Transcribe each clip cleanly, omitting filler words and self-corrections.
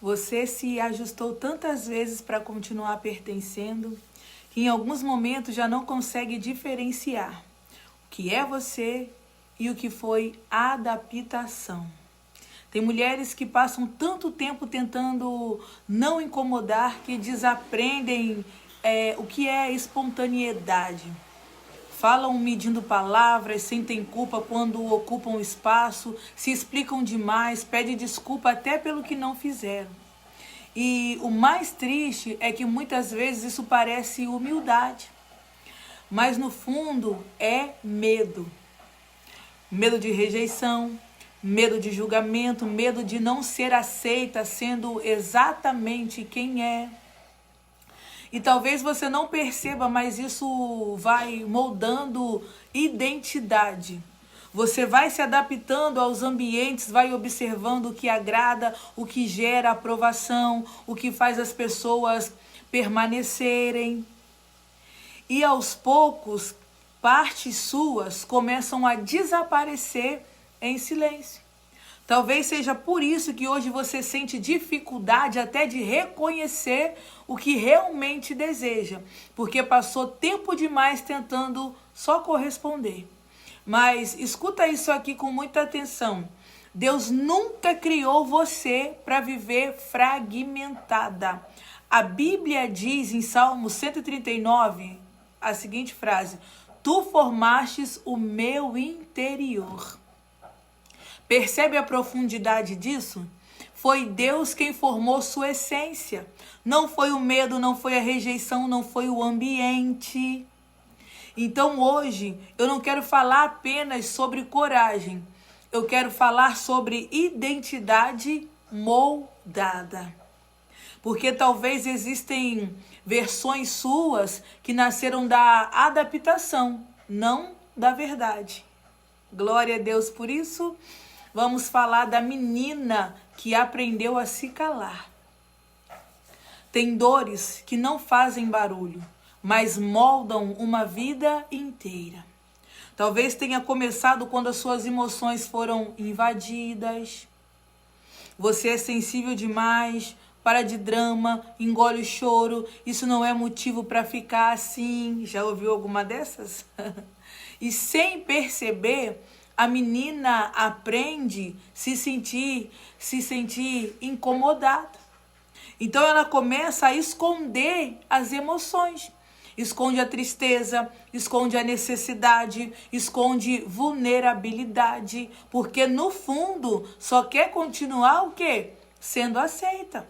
Você se ajustou tantas vezes para continuar pertencendo que em alguns momentos já não consegue diferenciar o que é você e o que foi adaptação. Tem mulheres que passam tanto tempo tentando não incomodar que desaprendem o que é espontaneidade. Falam medindo palavras, sentem culpa quando ocupam espaço, se explicam demais, pedem desculpa até pelo que não fizeram. E o mais triste é que muitas vezes isso parece humildade, mas no fundo é medo. Medo de rejeição, medo de julgamento, medo de não ser aceita sendo exatamente quem é. E talvez você não perceba, mas isso vai moldando identidade. Você vai se adaptando aos ambientes, vai observando o que agrada, o que gera aprovação, o que faz as pessoas permanecerem. E aos poucos, partes suas começam a desaparecer em silêncio. Talvez seja por isso que hoje você sente dificuldade até de reconhecer o que realmente deseja, porque passou tempo demais tentando só corresponder. Mas escuta isso aqui com muita atenção. Deus nunca criou você para viver fragmentada. A Bíblia diz em Salmo 139 a seguinte frase: Tu formastes o meu interior. Percebe a profundidade disso? Foi Deus quem formou sua essência. Não foi o medo, não foi a rejeição, não foi o ambiente. Então hoje eu não quero falar apenas sobre coragem. Eu quero falar sobre identidade moldada. Porque talvez existem versões suas que nasceram da adaptação, não da verdade. Glória a Deus por isso. Vamos falar da menina que aprendeu a se calar. Tem dores que não fazem barulho, mas moldam uma vida inteira. Talvez tenha começado quando as suas emoções foram invadidas. Você é sensível demais, para de drama, engole o choro. Isso não é motivo para ficar assim. Já ouviu alguma dessas? E sem perceber, a menina aprende se sentir incomodada. Então ela começa a esconder as emoções. Esconde a tristeza, esconde a necessidade, esconde vulnerabilidade, porque no fundo só quer continuar o quê? Sendo aceita.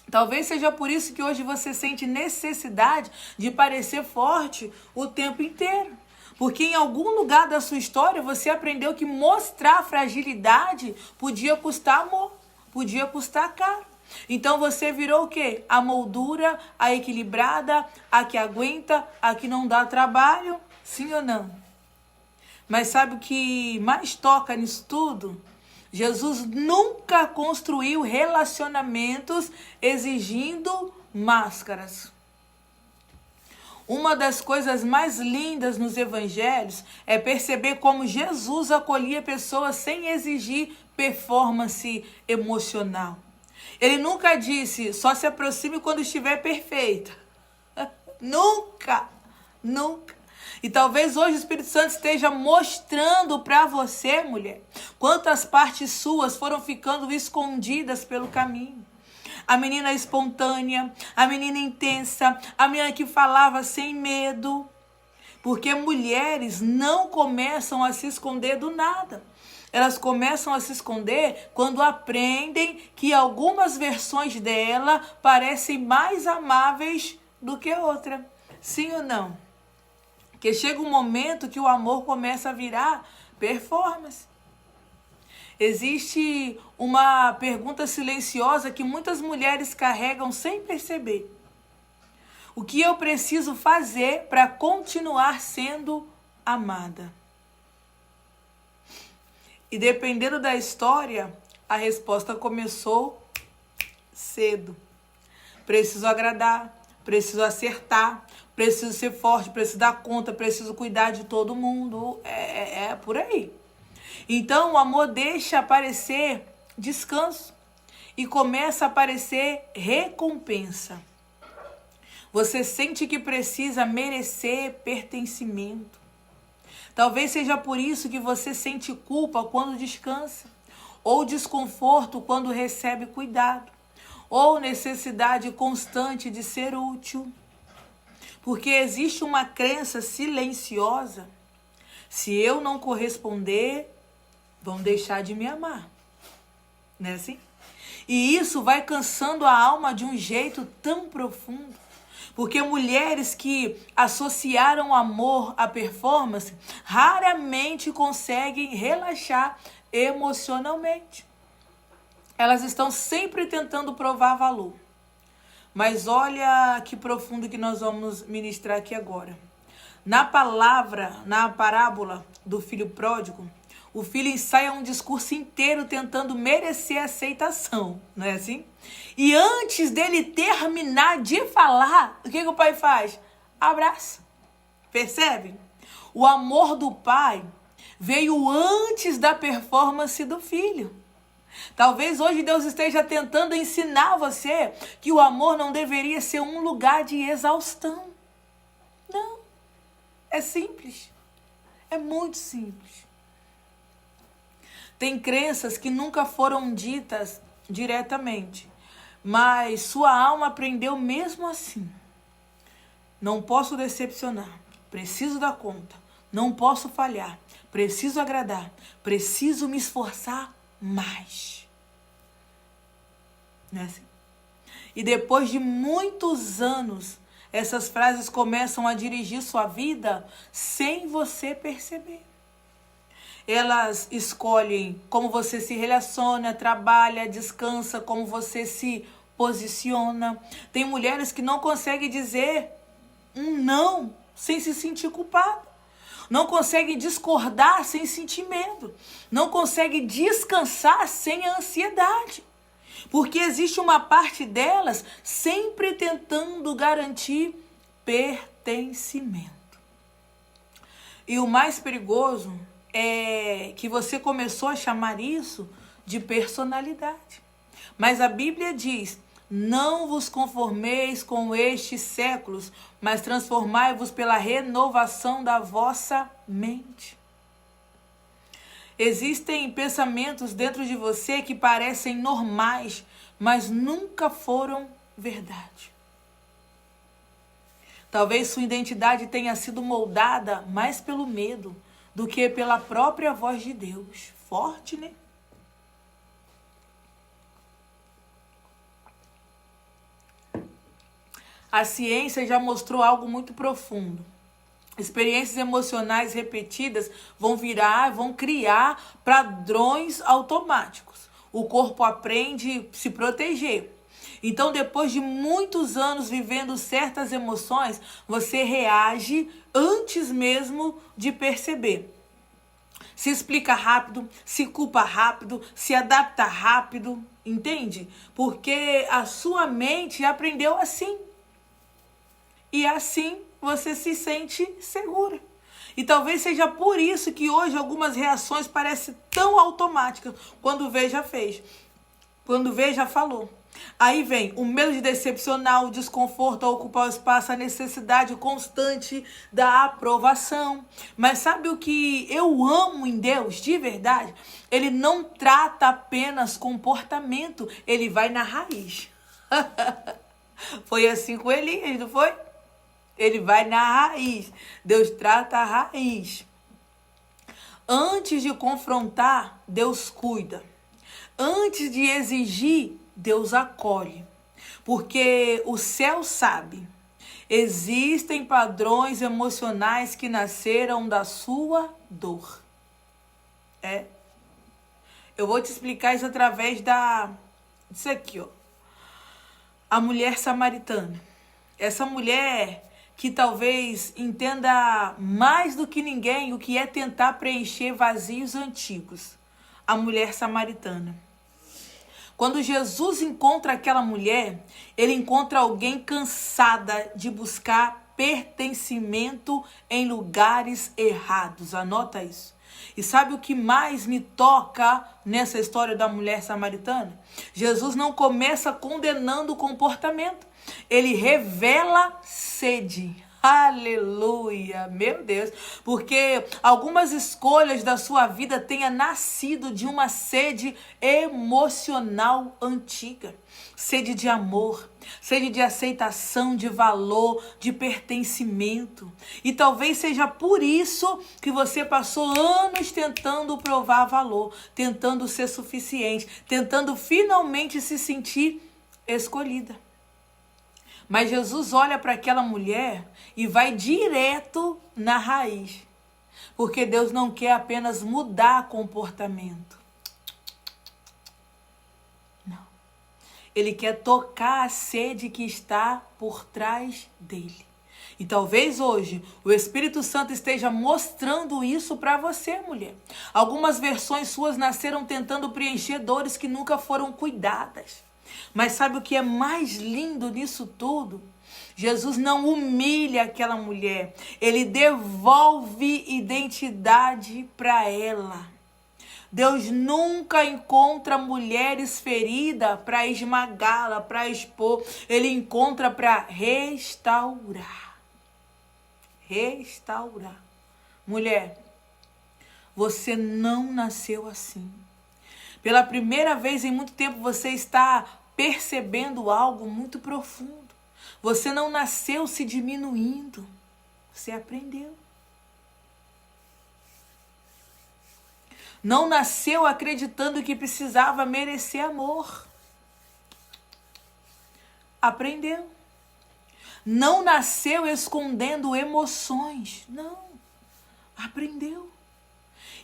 Talvez seja por isso que hoje você sente necessidade de parecer forte o tempo inteiro. Porque em algum lugar da sua história você aprendeu que mostrar fragilidade podia custar amor, podia custar caro. Então você virou o quê? A moldura, a equilibrada, a que aguenta, a que não dá trabalho, sim ou não? Mas sabe o que mais toca nisso tudo? Jesus nunca construiu relacionamentos exigindo máscaras. Uma das coisas mais lindas nos evangelhos é perceber como Jesus acolhia pessoas sem exigir performance emocional. Ele nunca disse, só se aproxime quando estiver perfeita. Nunca, nunca. E talvez hoje o Espírito Santo esteja mostrando para você, mulher, quantas partes suas foram ficando escondidas pelo caminho. A menina espontânea, a menina intensa, a menina que falava sem medo. Porque mulheres não começam a se esconder do nada. Elas começam a se esconder quando aprendem que algumas versões dela parecem mais amáveis do que outra. Sim ou não? Porque chega um momento que o amor começa a virar performance. Existe uma pergunta silenciosa que muitas mulheres carregam sem perceber. O que eu preciso fazer para continuar sendo amada? E dependendo da história, a resposta começou cedo. Preciso agradar, preciso acertar, preciso ser forte, preciso dar conta, preciso cuidar de todo mundo. É por aí. Então o amor deixa aparecer descanso. e começa a aparecer recompensa. Você sente que precisa merecer pertencimento. Talvez seja por isso que você sente culpa quando descansa, ou desconforto quando recebe cuidado, ou necessidade constante de ser útil. Porque existe uma crença silenciosa: se eu não corresponder, vão deixar de me amar. Não é assim? E isso vai cansando a alma de um jeito tão profundo. Porque mulheres que associaram amor à performance raramente conseguem relaxar emocionalmente. Elas estão sempre tentando provar valor. Mas olha que profundo que nós vamos ministrar aqui agora. Na parábola do filho pródigo, o filho ensaia um discurso inteiro tentando merecer aceitação, não é assim? E antes dele terminar de falar, o que o pai faz? Abraça. Percebe? O amor do pai veio antes da performance do filho. Talvez hoje Deus esteja tentando ensinar você que o amor não deveria ser um lugar de exaustão. Não. É simples. É muito simples. Tem crenças que nunca foram ditas diretamente, mas sua alma aprendeu mesmo assim. Não posso decepcionar, preciso dar conta, não posso falhar, preciso agradar, preciso me esforçar mais. Não é assim? E depois de muitos anos, essas frases começam a dirigir sua vida sem você perceber. Elas escolhem como você se relaciona, trabalha, descansa, como você se posiciona. Tem mulheres que não conseguem dizer um não sem se sentir culpada. Não conseguem discordar sem sentir medo. Não conseguem descansar sem a ansiedade. Porque existe uma parte delas sempre tentando garantir pertencimento. E o mais perigoso é que você começou a chamar isso de personalidade. Mas a Bíblia diz: não vos conformeis com estes séculos, mas transformai-vos pela renovação da vossa mente. Existem pensamentos dentro de você que parecem normais, mas nunca foram verdade. Talvez sua identidade tenha sido moldada mais pelo medo do que pela própria voz de Deus. Forte, né? A ciência já mostrou algo muito profundo. Experiências emocionais repetidas vão criar padrões automáticos. O corpo aprende a se proteger. Então, depois de muitos anos vivendo certas emoções, você reage antes mesmo de perceber. Se explica rápido, se culpa rápido, se adapta rápido, entende? Porque a sua mente aprendeu assim. E assim você se sente segura. E talvez seja por isso que hoje algumas reações parecem tão automáticas. Quando vê, já fez. Quando vê, já falou. Aí vem o medo de decepcionar, o desconforto a ocupar o espaço, a necessidade constante da aprovação. Mas sabe o que eu amo em Deus, de verdade? Ele não trata apenas comportamento, ele vai na raiz. Foi assim com Elias, não foi? Ele vai na raiz. Deus trata a raiz. Antes de confrontar, Deus cuida. Antes de exigir, Deus acolhe. Porque o céu sabe. Existem padrões emocionais que nasceram da sua dor. Eu vou te explicar isso através disso aqui, ó. A mulher samaritana. Essa mulher que talvez entenda mais do que ninguém o que é tentar preencher vazios antigos. A mulher samaritana. Quando Jesus encontra aquela mulher, ele encontra alguém cansada de buscar pertencimento em lugares errados. Anota isso. E sabe o que mais me toca nessa história da mulher samaritana? Jesus não começa condenando o comportamento. Ele revela sede. Aleluia, meu Deus, porque algumas escolhas da sua vida tenham nascido de uma sede emocional antiga, sede de amor, sede de aceitação, de valor, de pertencimento. E talvez seja por isso que você passou anos tentando provar valor, tentando ser suficiente, tentando finalmente se sentir escolhida. Mas Jesus olha para aquela mulher e vai direto na raiz. Porque Deus não quer apenas mudar comportamento. Não. Ele quer tocar a sede que está por trás dele. E talvez hoje o Espírito Santo esteja mostrando isso para você, mulher. Algumas versões suas nasceram tentando preencher dores que nunca foram cuidadas. Mas sabe o que é mais lindo nisso tudo? Jesus não humilha aquela mulher. Ele devolve identidade para ela. Deus nunca encontra mulheres feridas para esmagá-la, para expor. Ele encontra para restaurar. Restaurar. Mulher, você não nasceu assim. Pela primeira vez em muito tempo você está percebendo algo muito profundo. Você não nasceu se diminuindo. Você aprendeu. Não nasceu acreditando que precisava merecer amor. Aprendeu. Não nasceu escondendo emoções. Não. Aprendeu.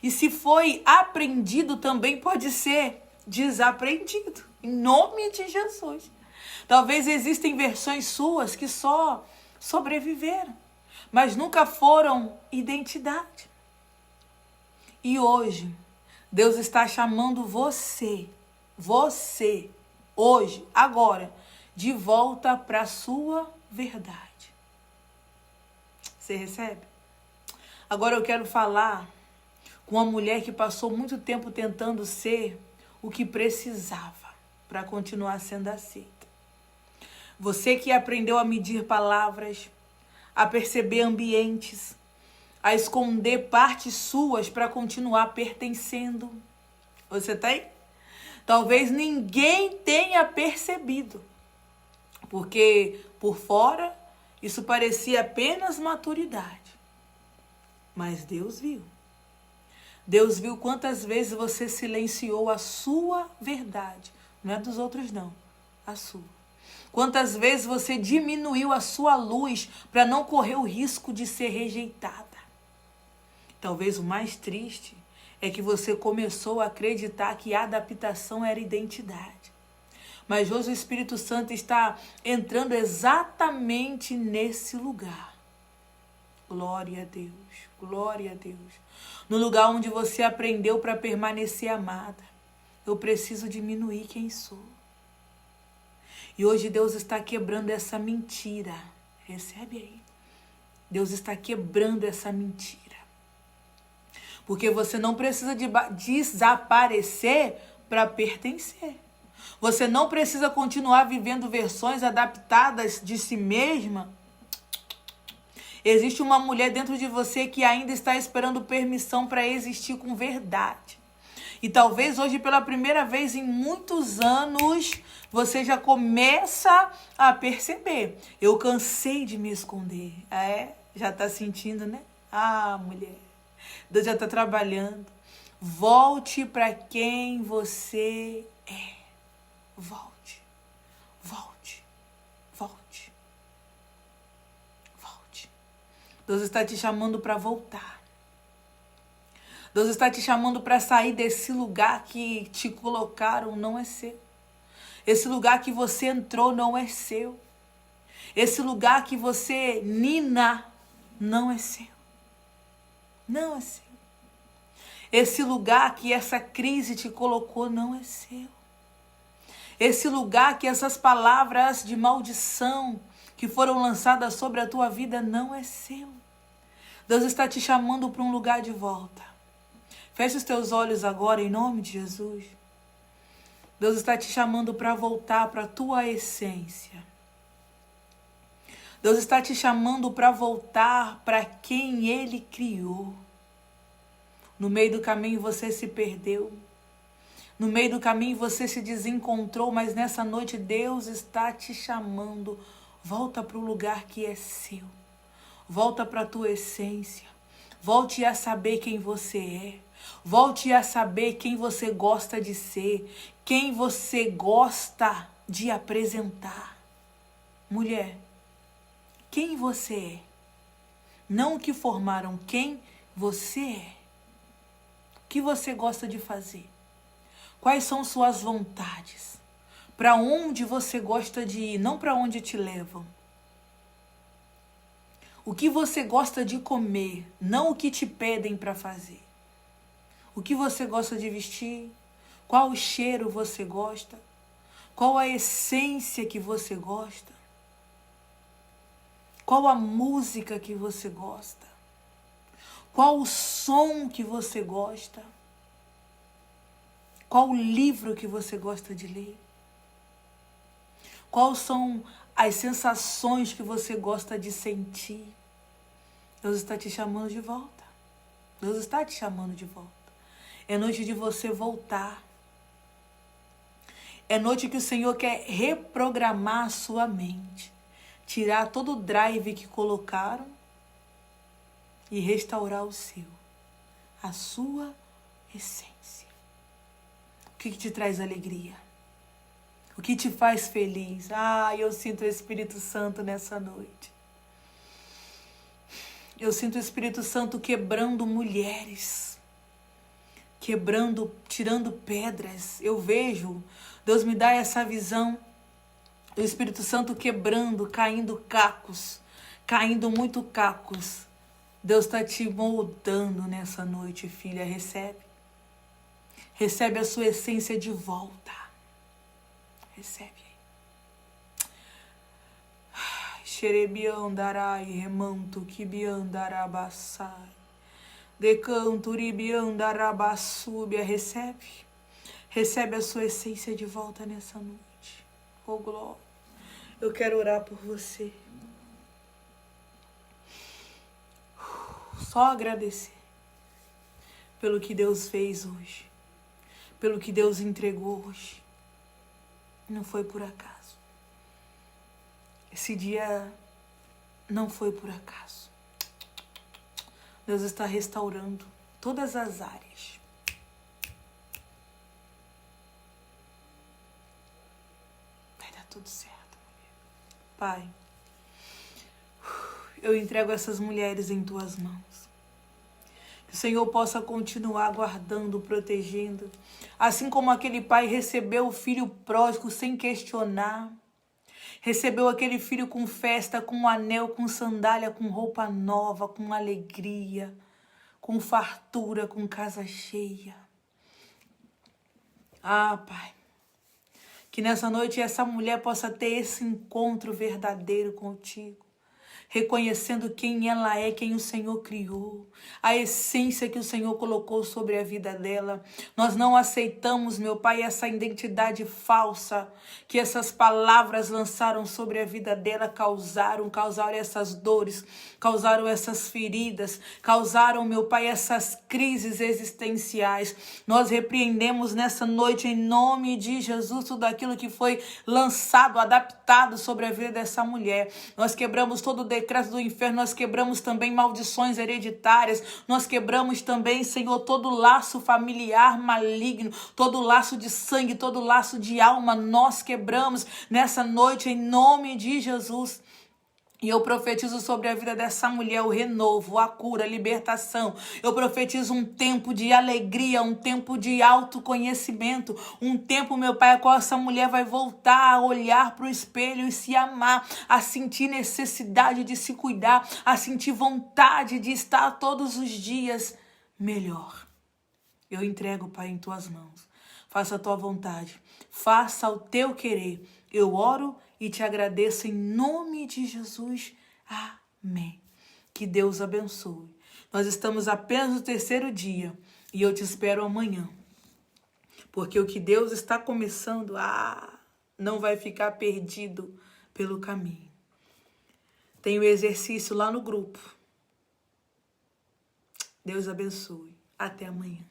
E se foi aprendido, também pode ser desaprendido. Em nome de Jesus. Talvez existem versões suas que só sobreviveram, mas nunca foram identidade. E hoje, Deus está chamando você, hoje, agora, de volta para a sua verdade. Você recebe? Agora eu quero falar com uma mulher que passou muito tempo tentando ser o que precisava para continuar sendo aceita. Você que aprendeu a medir palavras, a perceber ambientes, a esconder partes suas para continuar pertencendo. Você tá aí? Talvez ninguém tenha percebido, porque por fora isso parecia apenas maturidade. Mas Deus viu. Deus viu quantas vezes você silenciou a sua verdade. Não é dos outros, não. A sua. Quantas vezes você diminuiu a sua luz para não correr o risco de ser rejeitada. Talvez o mais triste é que você começou a acreditar que a adaptação era identidade. Mas hoje o Espírito Santo está entrando exatamente nesse lugar. Glória a Deus, glória a Deus. No lugar onde você aprendeu para permanecer amada. Eu preciso diminuir quem sou. E hoje Deus está quebrando essa mentira. Recebe aí. Deus está quebrando essa mentira. Porque você não precisa desaparecer para pertencer. Você não precisa continuar vivendo versões adaptadas de si mesma. Existe uma mulher dentro de você que ainda está esperando permissão para existir com verdade. E talvez hoje, pela primeira vez em muitos anos, você já começa a perceber. Eu cansei de me esconder. Já está sentindo, né? Mulher, Deus já está trabalhando. Volte para quem você é. Volte, volte, volte, volte. Deus está te chamando para voltar. Deus está te chamando para sair desse lugar que te colocaram, não é seu. Esse lugar que você entrou não é seu. Esse lugar que você nina não é seu. Não é seu. Esse lugar que essa crise te colocou não é seu. Esse lugar que essas palavras de maldição que foram lançadas sobre a tua vida não é seu. Deus está te chamando para um lugar de volta. Feche os teus olhos agora, em nome de Jesus. Deus está te chamando para voltar para a tua essência. Deus está te chamando para voltar para quem Ele criou. No meio do caminho você se perdeu. No meio do caminho você se desencontrou, mas nessa noite Deus está te chamando. Volta para o lugar que é seu. Volta para a tua essência. Volte a saber quem você é. Volte a saber quem você gosta de ser. Quem você gosta de apresentar. Mulher, quem você é. Não o que formaram, quem você é. O que você gosta de fazer? Quais são suas vontades? Para onde você gosta de ir, não para onde te levam. O que você gosta de comer, não o que te pedem para fazer. O que você gosta de vestir? Qual o cheiro você gosta? Qual a essência que você gosta? Qual a música que você gosta? Qual o som que você gosta? Qual o livro que você gosta de ler? Quais são as sensações que você gosta de sentir? Deus está te chamando de volta. Deus está te chamando de volta. É noite de você voltar. É noite que o Senhor quer reprogramar a sua mente. Tirar todo o drive que colocaram e restaurar o seu. A sua essência. O que te traz alegria? O que te faz feliz? Eu sinto o Espírito Santo nessa noite. Eu sinto o Espírito Santo quebrando mulheres. Quebrando, tirando pedras. Eu vejo, Deus me dá essa visão. O Espírito Santo quebrando, caindo cacos. Caindo muito cacos. Deus está te moldando nessa noite, filha. Recebe. Recebe a sua essência de volta. Recebe aí. Xerebiandarai, remanto, kibiandarabassai. Decanturibiandarabassúbia. Recebe. Recebe a sua essência de volta nessa noite. Oh, glória. Eu quero orar por você. Só agradecer pelo que Deus fez hoje. Pelo que Deus entregou hoje. Não foi por acaso. Esse dia não foi por acaso. Deus está restaurando todas as áreas. Vai dar tudo certo. Pai, eu entrego essas mulheres em tuas mãos. Que o Senhor possa continuar guardando, protegendo. Assim como aquele pai recebeu o filho pródigo sem questionar. Recebeu aquele filho com festa, com anel, com sandália, com roupa nova, com alegria, com fartura, com casa cheia. Pai, que nessa noite essa mulher possa ter esse encontro verdadeiro contigo. Reconhecendo quem ela é, quem o Senhor criou, a essência que o Senhor colocou sobre a vida dela. Nós não aceitamos, meu Pai, essa identidade falsa que essas palavras lançaram sobre a vida dela, causaram essas dores, causaram essas feridas, causaram, meu Pai, essas crises existenciais. Nós repreendemos nessa noite, em nome de Jesus, tudo aquilo que foi lançado, adaptado sobre a vida dessa mulher. Nós quebramos todo o decreto do inferno, nós quebramos também maldições hereditárias, nós quebramos também, Senhor, todo laço familiar maligno, todo laço de sangue, todo laço de alma, nós quebramos nessa noite em nome de Jesus. E eu profetizo sobre a vida dessa mulher o renovo, a cura, a libertação. Eu profetizo um tempo de alegria, um tempo de autoconhecimento, um tempo, meu Pai, a qual essa mulher vai voltar a olhar para o espelho e se amar, a sentir necessidade de se cuidar, a sentir vontade de estar todos os dias melhor. Eu entrego, Pai, em tuas mãos. Faça a tua vontade, faça o teu querer. Eu oro e te agradeço em nome de Jesus. Amém. Que Deus abençoe. Nós estamos apenas no terceiro dia E eu te espero amanhã. Porque o que Deus está começando, não vai ficar perdido pelo caminho. Tem o exercício lá no grupo. Deus abençoe. Até amanhã.